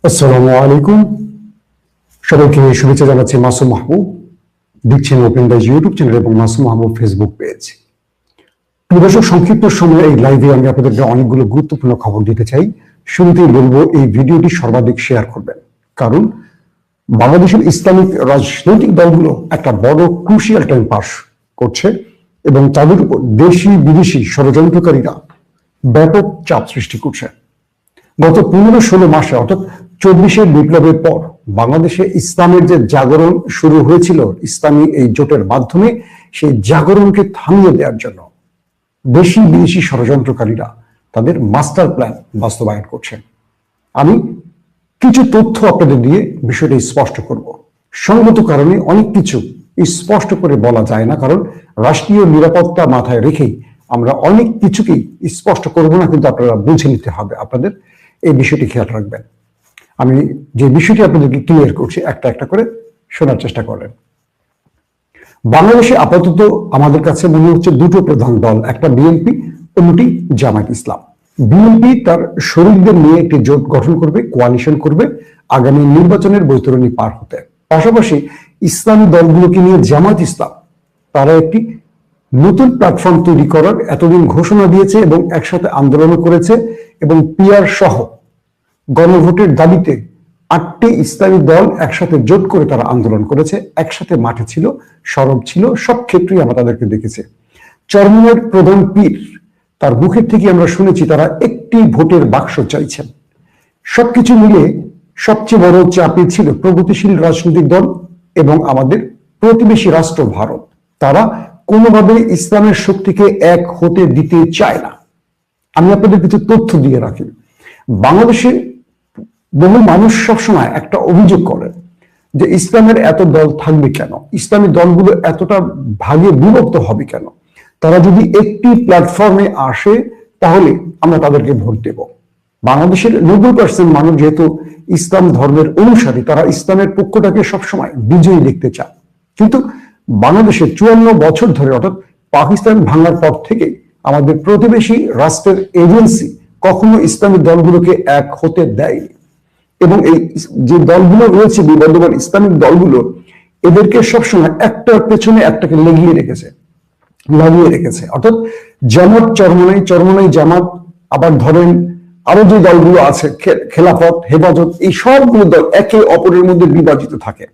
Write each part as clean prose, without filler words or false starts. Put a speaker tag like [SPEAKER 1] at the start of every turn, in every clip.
[SPEAKER 1] আসসালামু আলাইকুম। সবাইকে শুভেচ্ছা জানাচ্ছি। মাসুম মাহবুব, দেখছেন ওপেন দাইজ ইউটিউব চ্যানেল এবং মাসুম মাহবুব ফেসবুক পেজ। প্রিয় দর্শক, সংক্ষিপ্ত সময়ে এই লাইভে আমি আপনাদেরকে অনেকগুলো গুরুত্বপূর্ণ খবর দিতে চাই। শুরুতেই বলবো, এই ভিডিওটি সর্বাধিক শেয়ার করবেন, কারণ বাংলাদেশের ইসলামিক রাজনৈতিক দলগুলো একটা বড় ক্রুশিয়াল টাইম পাস করছে এবং তাদের উপর দেশি বিদেশি ষড়যন্ত্রকারীরা ব্যাপক চাপ সৃষ্টি করছে। গত 15-16 মাসে, অর্থাৎ 24-এর বিপ্লবের পর বাংলাদেশে ইসলামের যে জাগরণ শুরু হয়েছিল ইসলামী এই জোটের মাধ্যমে, সেই জাগরণকে থামিয়ে দেওয়ার জন্য দেশি বিদেশি ষড়যন্ত্রকারীরা তাদের মাস্টার প্ল্যান বাস্তবায়ন করছে। আমি কিছু তথ্য আপনাদের দিয়ে বিষয়টা স্পষ্ট করব। সঙ্গত কারণে অনেক কিছু স্পষ্ট করে বলা যায় না, কারণ রাষ্ট্রীয় নিরাপত্তা মাথায় রেখেই আমরা অনেক কিছুকেই স্পষ্ট করব না, কিন্তু আপনারা বুঝে নিতে হবে। আপনাদের এই বিষয়টি খেয়াল রাখবেন। আমি যে বিষয়টি আপনাদেরকে ক্লিয়ার করছি, একটা একটা করে শোনার চেষ্টা করেন। বাংলাদেশে আপাতত আমাদের কাছে মনে হচ্ছে দুটো প্রধান দল, একটা বিএনপি, অন্যটি জামায়াত ইসলাম। বিএনপি তার শরীরদের নিয়ে একটি জোট গঠন করবে, কোয়ালিশন করবে আগামী নির্বাচনের বৈতরণী পার হতে। পাশাপাশি ইসলামী দলগুলোকে নিয়ে জামায়াত ইসলাম তারা একটি নতুন প্ল্যাটফর্ম তৈরি করার এতদিন ঘোষণা দিয়েছে এবং একসাথে আন্দোলনও করেছে, এবং পিআর সহ গণভোটের দাবিতে 8টি ইসলামী দল একসাথে জোট করে তারা আন্দোলন করেছে, একসাথে মাঠে ছিল, সরব ছিল, সব ক্ষেত্রেই আমরা তাদেরকে দেখেছি। চরমনের প্রধান পীর, তার মুখের থেকে আমরা শুনেছি তারা একটি ভোটের বাক্স চাইছেন। সবকিছু মিলে সবচেয়ে বড় চাপে ছিল প্রগতিশীল রাজনৈতিক দল এবং আমাদের প্রতিবেশী রাষ্ট্র ভারত। তারা কোনোভাবে ইসলামের শক্তিকে এক হতে দিতে চায় না। আমি আপনাদের কিছু তথ্য দিয়ে রাখি। বাংলাদেশে বহু মানুষ সবসময় একটা অভিযোগ করেন যে ইসলামের এত দল থাকবে কেন, ইসলামী দলগুলো এতটা ভাগে বিভক্ত হবে কেন, তারা যদি একটি প্ল্যাটফর্মে আসে তাহলে আমরা তাদেরকে ভোট দেব। বাংলাদেশের 90% মানুষ যেহেতু ইসলাম ধর্মের অনুসারী, তারা ইসলামের পক্ষটাকে সবসময় বিজয়ী দেখতে চায়। কিন্তু বাংলাদেশের 54 বছর ধরে, অর্থাৎ পাকিস্তান ভাঙার পর থেকে আমাদের প্রতিবেশী রাষ্ট্রের এজেন্সি কখনো ইসলামী দলগুলোকে এক হতে দেয়নি, এবং এই যে দলগুলো রয়েছে বিবর্তমান ইসলামিক দলগুলো, এদেরকে সবসময় একটার পেছনে একটাকে লাগিয়ে রেখেছে। অর্থাৎ জামাত চরমনাই, চরমনাই জামাত, আবার ধরেন আরো যে দলগুলো আছে খেলাফত, হেফাজত, এই সবগুলো দল একে অপরের মধ্যে বিভাজিত থাকে।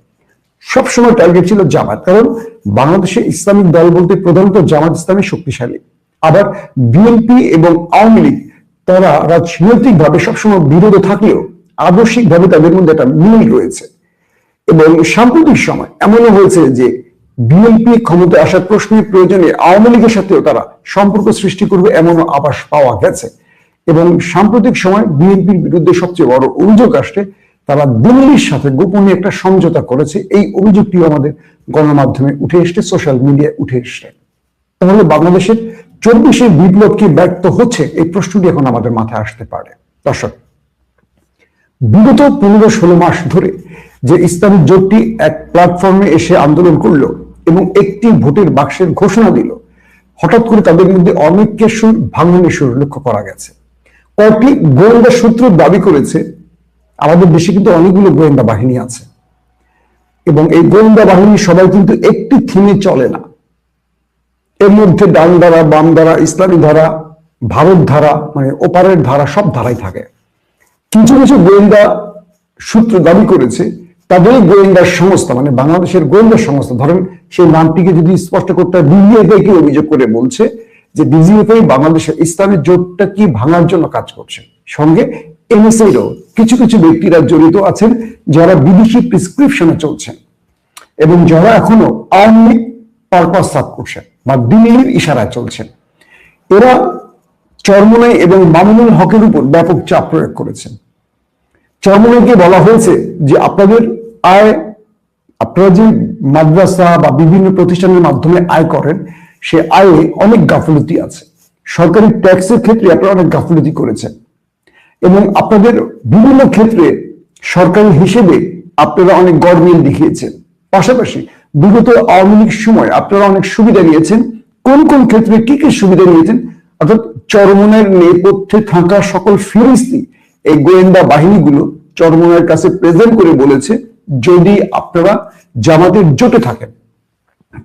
[SPEAKER 1] সবসময় টার্গেট ছিল জামাত, কারণ বাংলাদেশে ইসলামিক দল বলতে প্রধানত জামাত ইসলামী শক্তিশালী। আবার বিএনপি এবং আওয়ামী লীগ তারা রাজনৈতিকভাবে সবসময় বিরোধে থাকলেও আদর্শিকভাবে তাদের মধ্যে একটা মিল রয়েছে। এবং সাম্প্রতিক সময় এমনও হয়েছে যে বিএনপি ক্ষমতায় আসার প্রশ্নের প্রয়োজনে আওয়ামী লীগের সাথেও তারা সম্পর্ক সৃষ্টি করবে, এমনও আভাস পাওয়া গেছে। এবং সাম্প্রতিক সময় বিএনপির বিরুদ্ধে সবচেয়ে বড় অভিযোগ আসছে, তারা দিল্লির সাথে গোপনে একটা সমঝোতা করেছে। এই অভিযোগটিও আমাদের গণমাধ্যমে উঠে এসছে, সোশ্যাল মিডিয়ায় উঠে এসছে। তাহলে বাংলাদেশের 24-এর বিপ্লব কি ব্যর্থ হচ্ছে, এই প্রশ্নটি এখন আমাদের মাথায় আসতে পারে। দর্শক, বিগত 15-16 মাস ধরে যে ইসলামিক জোটটি এক প্ল্যাটফর্মে এসে আন্দোলন করলো এবং একটি ভোটের বাক্সের ঘোষণা দিল, হঠাৎ করে তাদের মধ্যে অনেকের সুর ভাঙনের সুর লক্ষ্য করা গেছে। কয়েকটি গোয়েন্দা সূত্র দাবি করেছে, আমাদের দেশে কিন্তু অনেকগুলো গোয়েন্দা বাহিনী আছে এবং এই গোয়েন্দা বাহিনী সবাই কিন্তু একটি থিমে চলে না। এর মধ্যে ডান ধারা, বাম ধারা, ইসলামী ধারা, ভারত ধারা, মানে ওপারের ধারা, সব ধারাই থাকে। কিছু কিছু গোয়েন্দা সূত্র দাবি করেছে তাদের গোয়েন্দা সংস্থা, মানে বাংলাদেশের গোয়েন্দা সংস্থা, ধরেন সেই নামটিকে যদি স্পষ্ট করতে হয়, ডিজিএফআই কে অভিযোগ করে বলছে যে ডিজিএফআই বাংলাদেশের ইসলামিক জোটটা কি ভাঙার জন্য কাজ করছে। সঙ্গে এনএসআইরও কিছু কিছু ব্যক্তিরা জড়িত আছেন যারা বিদেশি প্রেসক্রিপশনে চলছেন এবং যারা এখনো আওয়ামী লীগ পারপাস সার্ভ করছেন বা দিল্লির ইশারায় চলছেন। এরা চরমনাই এবং মামুনুল হকের উপর ব্যাপক চাপ প্রয়োগ করেছেন। চরমনাইকে বলা হয়েছে যে আপনাদের আয়, আপনারা যে মাদ্রাসা বা বিভিন্ন প্রতিষ্ঠানের মাধ্যমে আয় করেন, সে আয়ে অনেক গাফিলতি আছে। সরকারি ট্যাক্সের ক্ষেত্রে আপনারা অনেক গাফিলতি করেছেন এবং আপনাদের বিভিন্ন ক্ষেত্রে সরকারি হিসেবে আপনারা অনেক গড়মিল দেখিয়েছেন। পাশাপাশি বিগত আওয়ামী লীগ সময় আপনারা অনেক সুবিধা নিয়েছেন। কোন কোন ক্ষেত্রে কি কি সুবিধা নিয়েছেন, অর্থাৎ চরমনের নেপথ্যে থাকা সকল ফিরিস্তি এই গোয়েন্দা বাহিনীগুলো চরমোনাইয়ের কাছে প্রেজেন্ট করে বলেছে, যদি আপনারা জামাতের জোটে থাকেন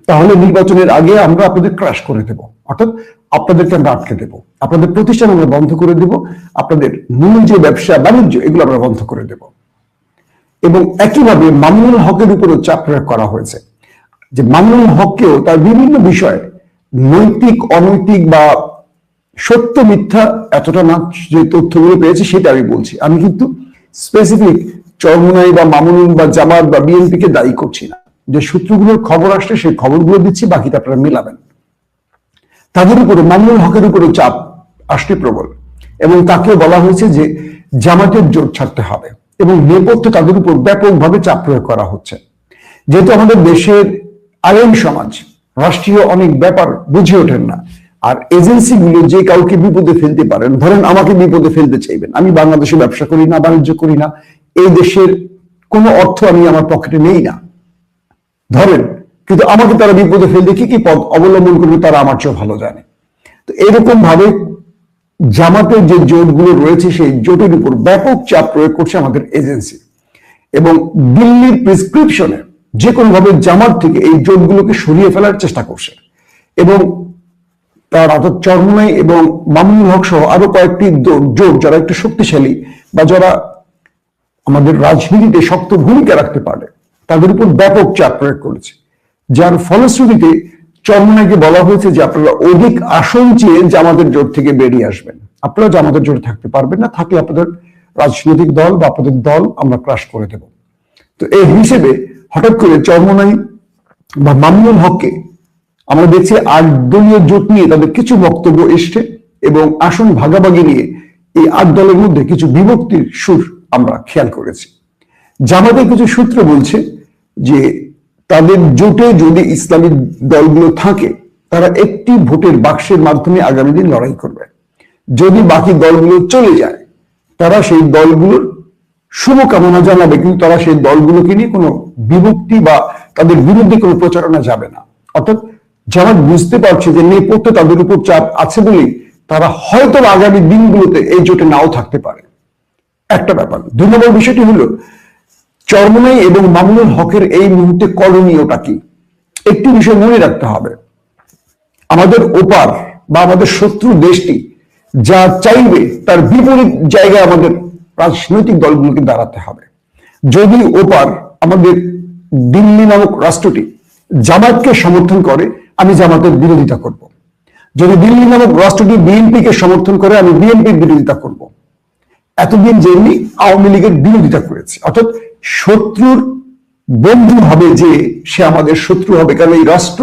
[SPEAKER 1] তাহলে নির্বাচনের আগে আমরা আপনাদের ক্রাশ করে দেব, অর্থাৎ আপনাদেরকে আমরা আটকে দেব, আপনাদের প্রতিষ্ঠান আমরা বন্ধ করে দেব, আপনাদের মূল যে ব্যবসা বাণিজ্য এগুলো আমরা বন্ধ করে দেব। এবং একইভাবে মামুনুল হকের উপরও চাপ প্রয়োগ করা হয়েছে যে মামুনুল হককেও তার বিভিন্ন বিষয়ে নৈতিক অনৈতিক বা সত্য মিথ্যা এতটা না, যে তথ্যগুলো পেয়েছে সেটা আমি বলছি, আমি কিন্তু স্পেসিফিক চরমোনাই বা মামুনুল বা জামাত বা বিএনপি কে দায়ী করছি না। যে সূত্রগুলোর খবর আসলে সেই খবরগুলো দিচ্ছি, বাকিটা আপনারা মিলাবেন। তাদের উপরে মামুনুল হকের উপরে চাপ আসতে প্রবল, এবং তাকে বলা হয়েছে যে জামাতের জোট ছাড়তে হবে, এবং নেপথ্যে তাদের উপর ব্যাপকভাবে চাপ প্রয়োগ করা হচ্ছে। যেহেতু আমাদের দেশের আইন সমাজ রাষ্ট্রীয় অনেক ব্যাপার বুঝে ওঠেন না, আর এজেন্সিগুলো যে কাউকে বিপদে ফেলতে পারেন, ধরেন আমাকে বিপদে ফেলতে চাইবেন, আমি বাংলাদেশে ব্যবসা করি না, বাণিজ্য করি না, এই দেশের কোনো অর্থ আমি আমার পকেটে নেই না ধরেন, কিন্তু আমাকে তারা বিপদে ফেলতে কি কি পথ অবলম্বন করবে তারা আমার চেয়ে ভালো জানে। তো এরকম ভাবে জামাতের যে জোটগুলো রয়েছে সেই জোটের উপর ব্যাপক চাপ প্রয়োগ করছে আমাদের এজেন্সি, এবং দিল্লির প্রেসক্রিপশনে যে কোনো ভাবে জামাত থেকে এই জোটগুলোকে সরিয়ে ফেলার চেষ্টা করছে। এবং তার অর্থাৎ চরমোনাই এবং মামুনুল হক সহ আরো কয়েকটি জোট যারা একটু শক্তিশালী বা যারা আমাদের রাজনীতিতে শক্ত ভূমিকা রাখতে পারে তাদের উপর ব্যাপক চাপ প্রয়োগ করেছে, যার ফলশ্রুতিতে চরমোনাইকে বলা হয়েছে যে আপনারা অধিক আসন চেয়ে জামাতের জোট থেকে বেরিয়ে আসবেন, আপনারা জামাতের জোটে থাকতে পারবেন না, থাকলে আপনাদের রাজনৈতিক দল বা আপনাদের দল আমরা ক্রাশ করে দেব। তো এই হিসেবে হঠাৎ করে চরমোনাই বা মামুনুল হককে আমরা দেখছি 8 দলীয় জোট নিয়ে তাদের কিছু বক্তব্য এসছে, এবং আসন ভাগাভাগি নিয়ে এই 8 দলের মধ্যে কিছু বিভক্তির সুর আমরা খেয়াল করেছি। জামাতের কিছু সূত্র বলছে যে তাদের জোটে যদি ইসলামিক দলগুলো থাকে তারা একটি ভোটের বাক্সের মাধ্যমে আগামী দিন লড়াই করবে, যদি বাকি দলগুলো চলে যায় তারা সেই দলগুলোর শুভকামনা জানাবে, কিন্তু তারা সেই দলগুলোকে নিয়ে কোনো বিভক্তি বা তাদের বিরুদ্ধে কোনো প্রচারণা যাবে না। অর্থাৎ জামাত বুঝতে পারছে যে নেপথ্যে তাদের উপর চাপ আছে বলেই তারা হয়তো আগামী দিনগুলোতে এই জোটে নাও থাকতে পারে, একটা ব্যাপার। 2 নম্বর বিষয়টি হলো চরমোনাই এবং মামুনুল হকের এই মুহূর্তে করণীয়টা কি। একটি বিষয় মনে রাখতে হবে, আমাদের ওপার বা আমাদের শত্রু দেশটি যা চাইবে তার বিপরীত জায়গায় আমাদের রাজনৈতিক দলগুলোকে দাঁড়াতে হবে। যদি ওপার আমাদের দিল্লি নামক রাষ্ট্রটি জামাতকে সমর্থন করে আমি জামাতের বিরোধিতা করব, যদি দিল্লি নামক রাষ্ট্রটি বিএনপিকে সমর্থন করে আমি বিএনপির বিরোধিতা করব। এতদিন যেমনি আওয়ামী লীগের বিরোধিতা করেছে, অর্থাৎ শত্রুর বন্ধু হবে যে সে আমাদের শত্রু হবে, কারণ এই রাষ্ট্র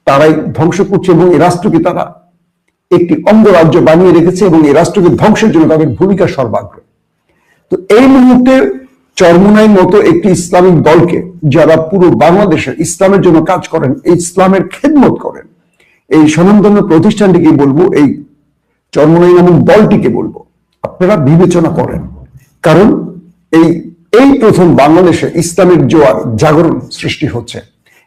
[SPEAKER 1] তারাই ধ্বংস করছে এবং এই রাষ্ট্রকে তারা একটি অঙ্গরাজ্য বানিয়ে রেখেছে এবং এই রাষ্ট্রকে ধ্বংসের জন্য তাদের ভূমিকা সর্বাগ্রে। তো এই মুহূর্তে চরমোনাইয়ের মতো একটি ইসলামিক দলকে যারা পুরো বাংলাদেশে ইসলামের জন্য কাজ করেন, ইসলামের খেদমত করেন, এই স্বনামধন্য প্রতিষ্ঠানটিকে বলবো, এই চরমোনাই নামক দলটিকে বলবো আপনারা বিবেচনা করেন, কারণ এই প্রথম বাংলাদেশে ইসলামের জোয়ার জাগরণ সৃষ্টি হচ্ছে,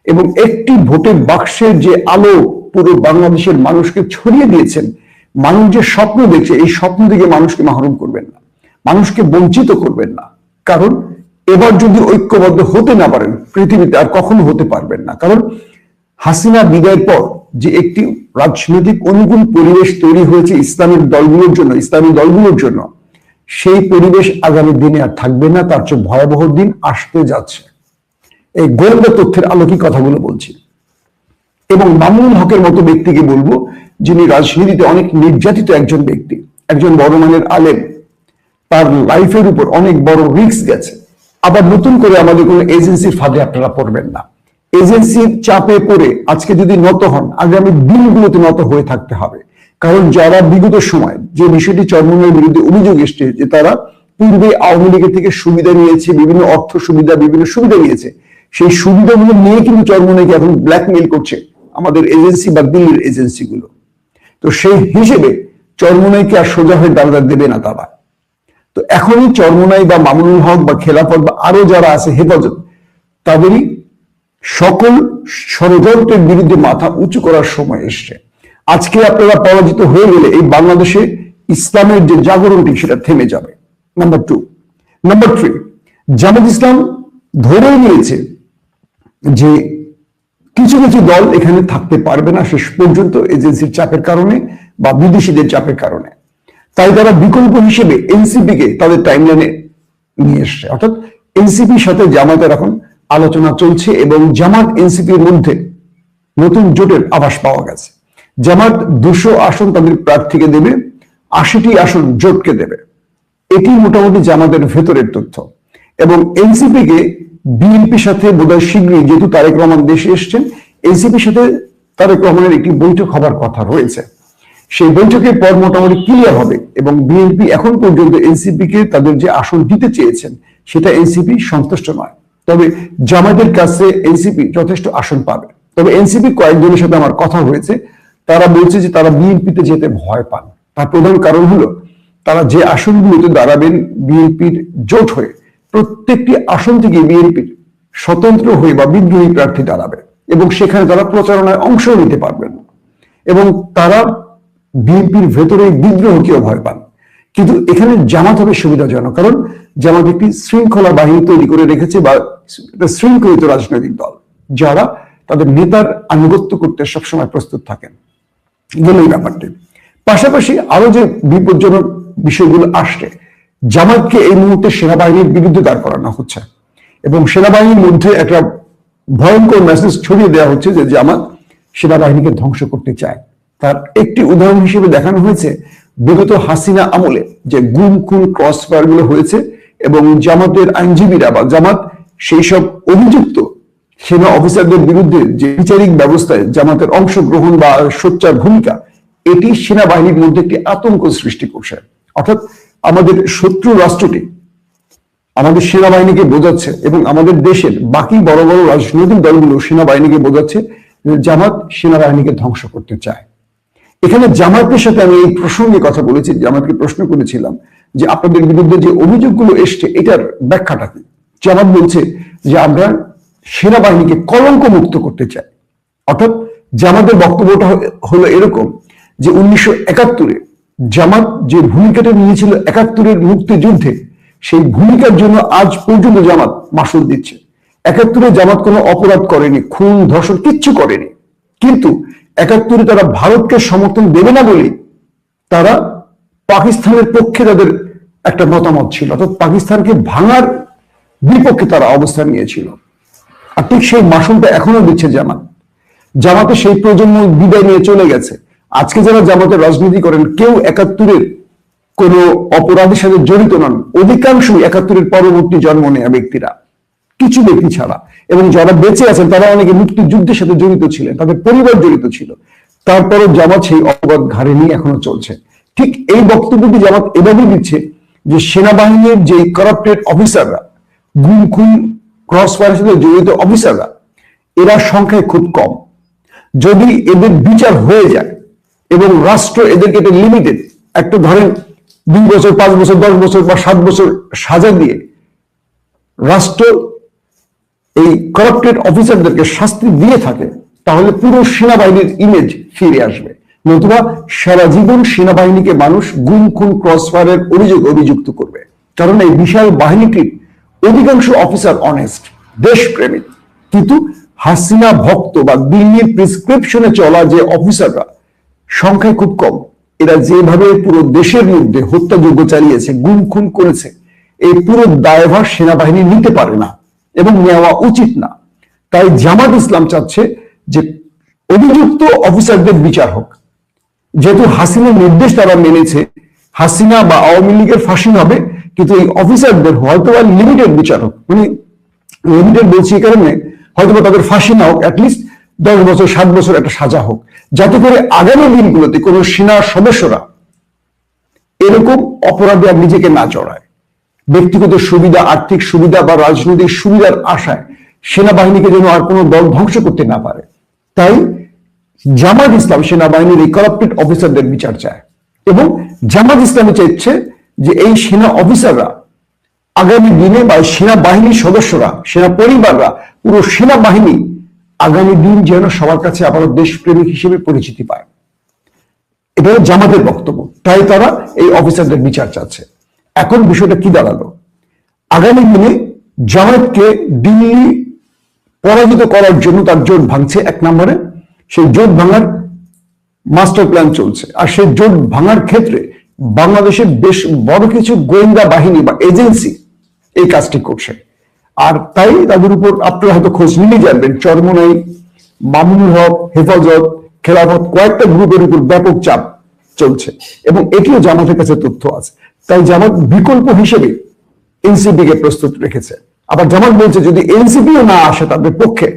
[SPEAKER 1] এবং একটি ভোটের বাক্সের যে আলো পুরো বাংলাদেশের মানুষকে ছড়িয়ে দিয়েছেন, মানুষ যে স্বপ্ন দেখছে এই স্বপ্ন থেকে মানুষকে মাহরুম করবেন না, মানুষকে বঞ্চিত করবেন না। কারণ এবার যদি ঐক্যবদ্ধ হতে না পারেন পৃথিবীতে আর কখনো হতে পারবেন না। কারণ হাসিনা বিদায়ের পর যে একটি রাজনৈতিক অনুকূল পরিবেশ তৈরি হয়েছে ইসলামিক দলগুলোর জন্য, ইসলামী দলগুলোর জন্য, সেই পরিবেশ আগামী দিনে আর থাকবে না, তার চেয়ে ভয়াবহ দিন আসতে যাচ্ছে। এই গোয়েন্দা তথ্যের আলোকে কথাগুলো বলছি। এবং মামুনুল হকের মতো ব্যক্তিকে বলবো, যিনি রাজনীতিতে অনেক নির্যাতিত একজন ব্যক্তি, একজন বড় মানের আলেম, তার লাইফের উপর অনেক বড় রিস্ক গেছে, আবার নতুন করে আমাদের কোনো এজেন্সির ফাঁদে আপনারা পড়বেন না। এজেন্সির চাপে পড়ে আজকে যদি নত হন আগামী দিনগুলোতে নত হয়ে থাকতে হবে। কারণ যারা বিগত সময় যে বিষয়টি চরমোনাইয়ের বিরুদ্ধে অভিযোগ এসছে যে তারা পূর্বে আওয়ামী লীগের থেকে সুবিধা নিয়েছে, বিভিন্ন অর্থ সুবিধা, বিভিন্ন সুবিধা নিয়েছে, সেই সুবিধাগুলো নিয়ে কিন্তু চরমোনাইকে এখন ব্ল্যাকমেইল করছে আমাদের এজেন্সি বা দিল্লির এজেন্সিগুলো। তো সেই হিসেবে চরমোনাইকে আর সোজা হয়ে দাঁড়াতে দেবে না তারা। তো এখনই চরমোনাই বা মামুনুল হক বা খেলাফত বা আরো যারা আছে হেফাজত, তাদেরই সকল ষড়যন্ত্রের বিরুদ্ধে মাথা উঁচু করার সময় এসছে। আজকে আপনারা পরাজিত হয়ে গেলে এই বাংলাদেশে ইসলামের যে জাগরণটি সেটা থেমে যাবে। নাম্বার 2, নাম্বার 3, জামাত ইসলাম ধরেই নিয়েছে যে কিছু কিছু দল এখানে থাকতে পারবে না শেষ পর্যন্ত এজেন্সির চাপের কারণে বা বিদেশিদের চাপের কারণে। তাই তারা বিকল্প হিসেবে এনসিপি কে তাদের টাইমলাইনে নিয়ে এসছে। অর্থাৎ এনসিপির সাথে জামাতের এখন আলোচনা চলছে এবং জামাত এনসিপির মধ্যে নতুন জোটের আভাস পাওয়া গেছে। জামাত 200 আসন তাদের প্রার্থীকে দেবে, 80টি আসন জোটকে দেবে। এটি মোটামুটি জামাতের ভেতরের তথ্য। এবং এনসিপি কে বিএনপির সাথে বোধহয় শীঘ্রই, যেহেতু তারেক রহমান দেশে এসছেন, এনসিপির সাথে তারেক রহমানের একটি বৈঠক হবার কথা রয়েছে। সেই বৈঠকের পর মোটামুটি ক্লিয়ার হবে এবং বিএনপি এখন পর্যন্ত এনসিপি কে তাদের যে আসন দিতে চেয়েছেন সেটা এনসিপি সন্তুষ্ট নয়। তবে জামাতের কাছে এনসিপি যথেষ্ট আসন পাবে। তবে এনসিপি কয়েকজনের সাথে আমার কথা হয়েছে, তারা বলছে যে তারা বিএনপিতে যেতে ভয় পান। তার প্রধান কারণ হলো তারা যে আসনগুলোতে দাঁড়াবেন বিএনপির জোট হয়ে, প্রত্যেকটি আসন থেকে বিএনপির স্বতন্ত্র হয়ে বা বিদ্রোহী প্রার্থী দাঁড়াবে এবং সেখানে তারা প্রচারণায় অংশ নিতে পারবেন এবং তারা বিএনপির ভেতরে বিদ্রোহকেও ভয় পান। কিন্তু এখানে জামাত হবে সুবিধাজনক, কারণ জামাত একটি শৃঙ্খলা বাহিনী তৈরি করে রেখেছে বা শৃঙ্খলিত রাজনৈতিক দল যারা তাদের নেতার আনুগত্য করতে সবসময় প্রস্তুত থাকেন। এই ব্যাপারটি পাশাপাশি আরো যে বিপজ্জনক বিষয়গুলো আসছে, জামাতকে এই মুহূর্তে সেনাবাহিনীর বিরুদ্ধে দাঁড় করানো হচ্ছে এবং সেনাবাহিনীর মধ্যে একটা ভয়ঙ্কর মেসেজ ছড়িয়ে দেওয়া হচ্ছে যে জামাত সেনাবাহিনীকে ধ্বংস করতে চায়। তার একটি উদাহরণ হিসেবে দেখানো হয়েছে বিগত হাসিনা আমলে যে গুম খুন ক্রস ফায়ার গুলো হয়েছে এবং জামাতের আইনজীবীরা বা জামাত সেই সব অভিযুক্ত সেনা অফিসারদের বিরুদ্ধে যে বিচারিক ব্যবস্থায় জামাতের অংশগ্রহণ বা সোচ্চার ভূমিকা, এটি সেনাবাহিনীর মধ্যে একটি আতঙ্ক সৃষ্টি করছে। অর্থাৎ আমাদের শত্রু রাষ্ট্রটি আমাদের সেনাবাহিনীকে বোঝাচ্ছে এবং আমাদের দেশের বাকি বড় বড় রাজনৈতিক দলগুলো সেনাবাহিনীকে বোঝাচ্ছে যে জামাত সেনাবাহিনীকে ধ্বংস করতে চায়। এখানে জামাতের সাথে আমি এই প্রসঙ্গে কথা বলেছি, জামাতকে প্রশ্ন করেছিলাম যে আপনাদের বিরুদ্ধে যে অভিযোগগুলো এসছে এটার ব্যাখ্যাটা কি। জামাত বলছে যে আমরা সেনাবাহিনীকে কলঙ্ক মুক্ত করতে চাই। অর্থাৎ জামাতের বক্তব্যটা হলো এরকম যে 1971-এ জামাত যে ভূমিকাটা নিয়েছিল 71-এর মুক্তিযুদ্ধে, সেই ভূমিকার জন্য আজ পর্যন্ত জামাত মাসুল দিচ্ছে। 71-এ জামাত কোনো অপরাধ করেনি, খুন ধর্ষণ কিচ্ছু করেনি, কিন্তু 71-এ তারা ভারতকে সমর্থন দেবে না বলে তারা পাকিস্তানের পক্ষে তাদের একটা মতামত ছিল, অর্থাৎ পাকিস্তানকে ভাঙার বিপক্ষে তারা অবস্থান নিয়েছিল। আর ঠিক সেই মাসুলটা এখনো দিচ্ছে জামাত। জামাতে সেই প্রজন্ম বিদায় নিয়ে চলে গেছে। আজকে যারা জামাতের রাজনীতি করেন কেউ 71-এর কোন অপরাধের সাথে জড়িত নন, অধিকাংশই 71-এর পরবর্তী জন্ম নেয়া ব্যক্তিরা, কিছু ব্যক্তি ছাড়া। এবং যারা বেঁচে আছেন তারা অনেকে মুক্তিযুদ্ধের সাথে জড়িত ছিলেন, তাদের পরিবার জড়িত ছিল। তারপরও জামাত সেই অপরাধ ঘাড়ে নিয়ে এখনো চলছে। ঠিক এই বক্তব্যটি জামাত এভাবেই দিচ্ছে যে সেনাবাহিনীর যে কারাপ্টেড অফিসাররা, গুম খুন ক্রস ফায়ারের সাথে জড়িত অফিসাররা, এরা সংখ্যায় খুব কম। যদি এদের বিচার হয়ে যায় এবং রাষ্ট্র এদেরকে একটা লিমিটেড, একটা ধরেন 2 বছর 5 বছর 10 বছর বা 7 বছর সাজা দিয়ে রাষ্ট্র এই কারাপ্টেড অফিসারদেরকে শাস্তি দিয়ে থাকে, তাহলে পুরো সেনাবাহিনীর ইমেজ ফিরে আসবে। নতুবা সারা জীবন সেনাবাহিনীকে মানুষ গুম খুন ক্রস ফায়ারের অভিযুক্ত করবে, কারণ এই বিশাল বাহিনীটির অধিকাংশ অফিসার অনেস্ট, দেশপ্রেমিক। কিন্তু হাসিনা ভক্ত বা দিল্লির প্রেসক্রিপশনে চলা যে অফিসাররা সংখ্যায় খুব কম, এরা যেভাবে পুরো দেশের মধ্যে হত্যাযজ্ঞ চালিয়েছে, গুম খুন করেছে, এই পুরো দায়ভার সেনাবাহিনী নিতে পারে না এবং নেওয়া উচিত না। তাই জামাত ইসলাম চাচ্ছে যে অভিযুক্ত অফিসারদের বিচার হোক। যেহেতু হাসিনার নির্দেশ তারা মেনেছে, হাসিনা বা আওয়ামী লীগের ফাঁসি হবে, কিন্তু এই অফিসারদের হয়তো লিমিটেড বিচার হোক। মানে লিমিটেড বলছি এই কারণে, হয়তো তাদের ফাঁসি না হোক, অ্যাটলিস্ট 10 বছর 7 বছর একটা সাজা হোক, যাতে করে আগামী দিনগুলোতে কোনো সেনা সদস্যরা এরকম অপরাধে আর নিজেকে না জড়ায়। ব্যক্তিগত সুবিধা, আর্থিক সুবিধা বা রাজনৈতিক সুবিধার আশায় সেনাবাহিনীকে যেন আর কোনো দল ধ্বংস করতে না পারে। তাই জামাত ইসলাম সেনাবাহিনীর এই কারাপ্টেড অফিসারদের বিচার চায় এবং জামাত ইসলামী চাইছে যে এই সেনা অফিসাররা আগামী দিনে বা সেনাবাহিনীর সদস্যরা, সেনা পরিবাররা, পুরো সেনাবাহিনী আগামী দিন যেন সবার কাছে আবারও দেশপ্রেমিক হিসেবে পরিচিতি পায়। এটা জামাতের বক্তব্য। তাই তারা এই অফিসারদের বিচার চাচ্ছে। এখন বিষয়টা কি দাঁড়ালো? আগামী দিনে জামায়াতকে দিল্লি পরাজিত করার জন্য তার জোট ভাঙছে। এক নম্বরে সেই জোট ভাঙার মাস্টার প্ল্যান চলছে, আর সেই জোট ভাঙার ক্ষেত্রে বাংলাদেশের বেশ বড় কিছু গোয়েন্দা বাহিনী বা এজেন্সি এই কাজটি করছে। আর তাই তাদের উপর আপনারা হয়তো খোঁজ নিয়ে জানবেন, চরমোনাই, মামুনুল হক, হেফাজত, খেলাফত, কয়েকটা গ্রুপের উপর ব্যাপক চাপ চলছে এবং এটিও জামাতের কাছে তথ্য আছে। তাই জামাত বিকল্প হিসেবে এনসিপি কে প্রস্তুত রেখেছে। আবার জামাত বলছে যদি এনসিপিও না আসে তাদের পক্ষে,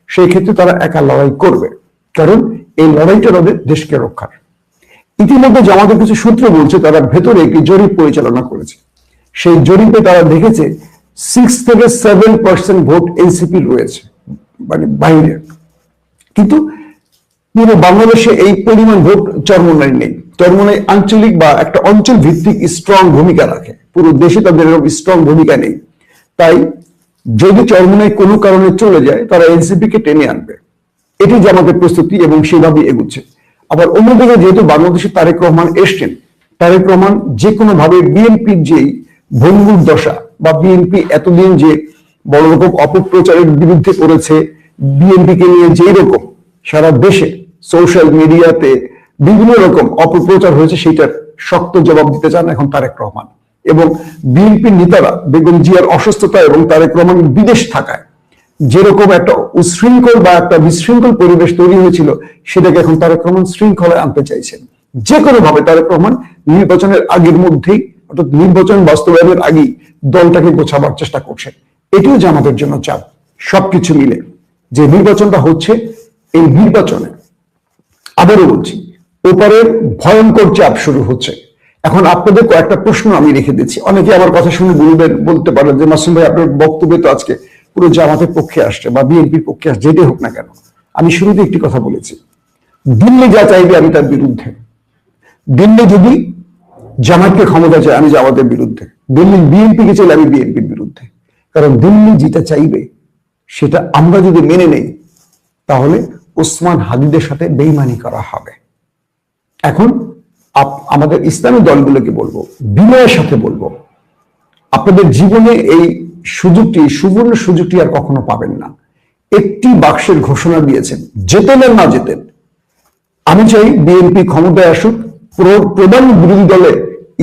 [SPEAKER 1] সেই ক্ষেত্রে তারা একা লড়াই করবে, কারণ এই লড়াইটা তাদের দেশকে রক্ষার। ইতিমধ্যে জামাতের কিছু সূত্র বলছে তারা ভেতরে একটি জরিপ পরিচালনা করেছে। সেই জরিপে তারা দেখেছে 6 থেকে 7% ভোট এনসিপি রয়েছে, মানে বাইরে। কিন্তু পুরো বাংলাদেশে এই পরিমাণ ভোট চরমোনাই নেই। চরমোনাই আঞ্চলিক বা একটা অঞ্চল ভিত্তিক স্ট্রং ভূমিকা রাখে, পুরো দেশে তাদের এরকম স্ট্রং ভূমিকা নেই। তাই যদি চরমোনাই কোনো কারণে চলে যায়, তারা এনসিপি কে টেনে আনবে। এটি জামাতের প্রস্তুতি এবং সেভাবেই এগুচ্ছে। আবার অন্যদিকে যেহেতু বাংলাদেশে তারেক রহমান এসছেন, তারেক রহমান যে কোনো ভাবে বিএনপির যেই ভঙ্গুর দশা বা বিএনপি এতদিন যে বড় রকম অপপ্রচারের বিরুদ্ধে করেছে, বিএনপিকে নিয়ে যেই রকম সারা দেশে সোশ্যাল মিডিয়াতে বিভিন্ন রকম অপপ্রচার হয়েছে, সেইটার শক্ত জবাব দিতে চান এখন তারেক রহমান। এবং বিএনপির নেতারা বেগম জিয়ার অসুস্থতা এবং তারেক রহমান বিদেশ থাকায় যেরকম একটা উশৃঙ্খল বা একটা বিশৃঙ্খল পরিবেশ তৈরি হয়েছিল, সেটাকে এখন তারেক রহমান শৃঙ্খলায় আনতে চাইছেন। যে কোনো ভাবে তারেক রহমান নির্বাচনের আগের মধ্যেই, অর্থাৎ নির্বাচন বাস্তবায়নের আগেই দলটাকে গোছাবার চেষ্টা করছেন। এটিও জামাতের জন্য চাপ। সবকিছু মিলে যে নির্বাচনটা হচ্ছে, এই নির্বাচনে আবারও বলছি ওপারের ভয়ঙ্কর চাপ শুরু হচ্ছে। এখন আপনাদের কয়েকটা প্রশ্ন আমি রেখে দিচ্ছি। অনেকে আমার কথা শুনে বলতে পারেন যে মাসুম ভাই আপনার বক্তব্য তো আজকে পুরো জামাতের পক্ষে আসছে বা বিএনপির পক্ষে আসছে, যেটাই হোক না কেন। আমি শুরুতে একটি কথা বলেছি, দিল্লি যা চাইবে আমি তার বিরুদ্ধে। দিল্লি যদি জামাতকে ক্ষমতা চায়, আমি জামাতের বিরুদ্ধে। দিল্লি বিএনপিকে চাইলে আমি বিএনপির বিরুদ্ধে। কারণ দিল্লি যেটা চাইবে সেটা আমরা যদি মেনে নেই, তাহলে ওসমান হাদিদের সাথে বেইমানি করা হবে। এখন আমাদের ইসলামী দলগুলোকে বলবো, বিনয়ের সাথে বলবো, আপনাদের জীবনে এই সুযোগটি, সুবর্ণ সুযোগটি আর কখনো পাবেন না। একটি বাক্সের ঘোষণা দিয়েছেন, জেতেন আর না জেতেন, আমি চাই বিএনপি ক্ষমতায় আসুক, প্রধান বিরোধী দলে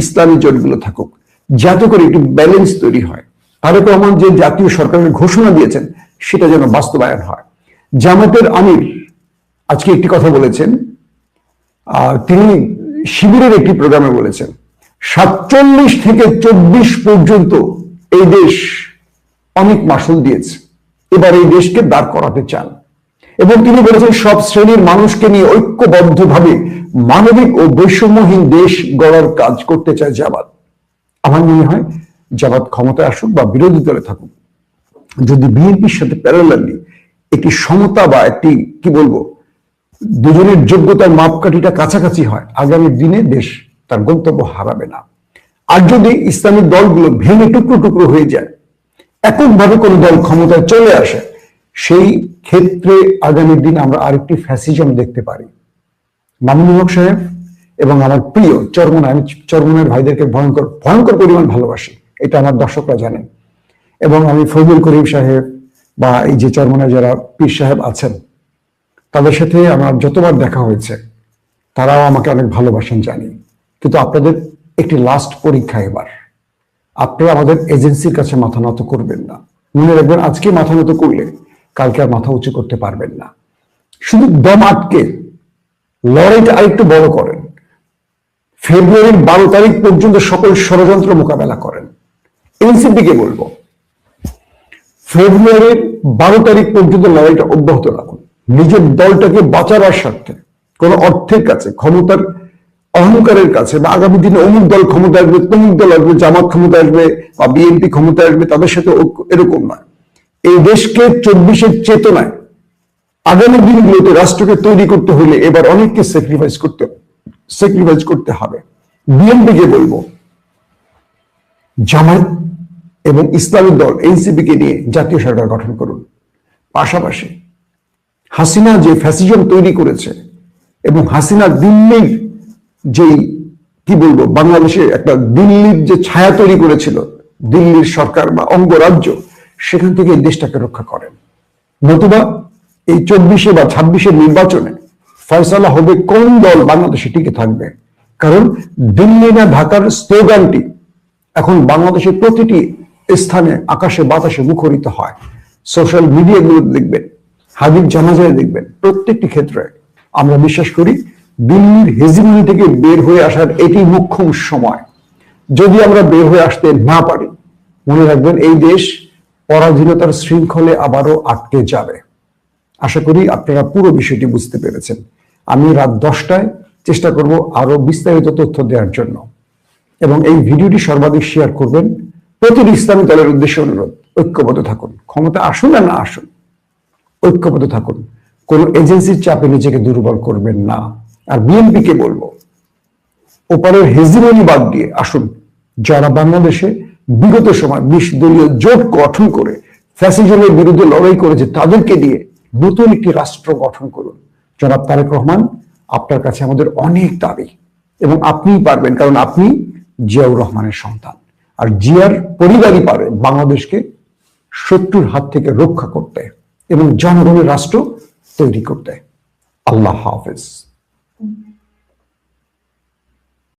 [SPEAKER 1] ইসলামী জোটগুলো থাকুক, যাতে করে একটি ব্যালেন্স তৈরি হয়। তারেক রহমান যে জাতীয় সরকারের ঘোষণা দিয়েছেন, সেটা যেন বাস্তবায়ন হয়। জামাতের আমির আজকে একটি কথা বলেছেন, তিনি শিবিরের একটি প্রোগ্রামে বলেছেন 47 থেকে 24 পর্যন্ত এই দেশ অনেক মাসুল দিয়েছে, এবার এই দেশকে দাঁড় করাতে চান। এবং তিনি বলেছেন সব শ্রেণীর মানুষকে নিয়ে ঐক্যবদ্ধভাবে মানবিক ও বৈষম্যহীন দেশ গড়ার কাজ করতে চায় জামাত। আমার মনে হয় জামাত ক্ষমতায় আসুক বা বিরোধী দলে থাকুক, যদি বিএনপির সাথে প্যারালালি একটি সমতা বা একটি কি বলবো দুজনের যোগ্যতার মাপকাঠিটা কাছাকাছি হয়, আগামী দিনে দেশ তার গন্তব্য হারাবে না। আর যদি ইসলামিক দলগুলো ভেঙে টুকরো টুকরো হয়ে যায়, এককভাবে কোন দল ক্ষমতায় চলে আসে, সেই ক্ষেত্রে আগামী দিন আমরা আরেকটি ফ্যাসিজম দেখতে পারি। মামুনুল হক সাহেব এবং আমার প্রিয় চরমোনাই, আমি চরমোনাইয়ের ভাইদেরকে ভয়ঙ্কর ভয়ঙ্কর পরিমাণ ভালোবাসি, এটা আমার দর্শকরা জানেন। এবং আমি ফজলুল করিম সাহেব বা এই যে চরমোনাই যারা পীর সাহেব আছেন, তাদের সাথে আমার যতবার দেখা হয়েছে, তারাও আমাকে অনেক ভালোবাসেন জানি। কিন্তু আপনাদের একটি লাস্ট পরীক্ষা এবার, আপনারা আমাদের এজেন্সির কাছে মাথা নত করবেন না। মনে রাখবেন, আজকে মাথা নত করলে কালকে আর মাথা উঁচু করতে পারবেন না। শুধু দম আটকে লড়াইটা আরেকটু বড় করেন। ফেব্রুয়ারির 12 তারিখ পর্যন্ত সকল ষড়যন্ত্র মোকাবেলা করেন। এনসিপিকে বলবো, ফেব্রুয়ারির 12 তারিখ পর্যন্ত লড়াইটা অব্যাহত রাখুন, নিজের দলটাকে বাঁচাবার স্বার্থে। কোন অর্থের কাছে, ক্ষমতার অহংকারের কাছে বা আগামী দিনে অমুক দল ক্ষমতা আসবে, তমুক দল আসবে, জামাত ক্ষমতা আসবে বা বিএনপি ক্ষমতা আসবে, তাদের সাথে এরকম নয়। এই দেশকে 24-এর চেতনায় আগামী দিনগুলোতে রাষ্ট্রকে তৈরি করতে হলে এবার অনেককে স্যাক্রিফাইস করতে হবে। বিএনপিকে বলবো, জামায়াত এবং ইসলামিক দল এনসিপি কে নিয়ে জাতীয় সরকার গঠন করুন। পাশাপাশি হাসিনা যে ফ্যাসিজম তৈরি করেছে এবং হাসিনা দিল্লির যেই কি বলবো বাংলাদেশে একটা দিল্লির যে ছায়া তৈরি করেছিল, দিল্লির সরকার বা অঙ্গরাজ্য সেখান থেকে এই দেশটাকে রক্ষা করেন। নতুবা এই 24 বা 26 নির্বাচনে ফয়সালা হবে কোন দল বাংলাদেশে টিকে থাকবে। কারণ দিল্লি না ঢাকার স্লোগানটি এখন বাংলাদেশের প্রতিটি স্থানে আকাশে বাতাসে মুখরিত হয়। সোশ্যাল মিডিয়াগুলো দেখবেন, হাদির জানাজায় দেখবেন, প্রত্যেকটি ক্ষেত্রে আমরা বিশ্বাস করি দিল্লির হেজিমনি থেকে বের হয়ে আসার এটি মোক্ষম সময়। যদি আমরা বের হয়ে আসতে না পারি, মনে রাখবেন এই দেশ পরাধীনতার শৃঙ্খলে আবারও আটকে যাবে। আশা করি আপনারা পুরো বিষয়টি বুঝতে পেরেছেন। আমি রাত 10টায় চেষ্টা করব আরো বিস্তারিত তথ্য দেওয়ার জন্য, এবং এই ভিডিওটি সর্বাধিক শেয়ার করবেন। প্রতিটি ইসলামী দলের উদ্দেশ্যে অনুরোধ, ঐক্যবদ্ধ থাকুন। ক্ষমতা আসুন আর না আসুন, ঐক্যবদ্ধ থাকুন। কোন এজেন্সির চাপে নিজেকে দুর্বল করবেন না। আর বিএনপিকে বলবো, ওপারের হেজিমনি বাদ দিয়ে আসুন, যারা বাংলাদেশে বিগত সময় 20 দলীয় জোট গঠন করে ফ্যাসিজমের বিরুদ্ধে লড়াই করেছে, তাদেরকে দিয়ে নতুন একটি রাষ্ট্র গঠন করুন। জনাব তারেক রহমান, আপনার কাছে আমাদের অনেক দাবি, এবং আপনিই পারবেন, কারণ আপনি জিয়াউর রহমানের সন্তান। আর জিয়ার পরিবারই পারে বাংলাদেশকে শত্রুর হাত থেকে রক্ষা করতে এবং জনগণের রাষ্ট্র তৈরি করতে। আল্লাহ হাফেজ।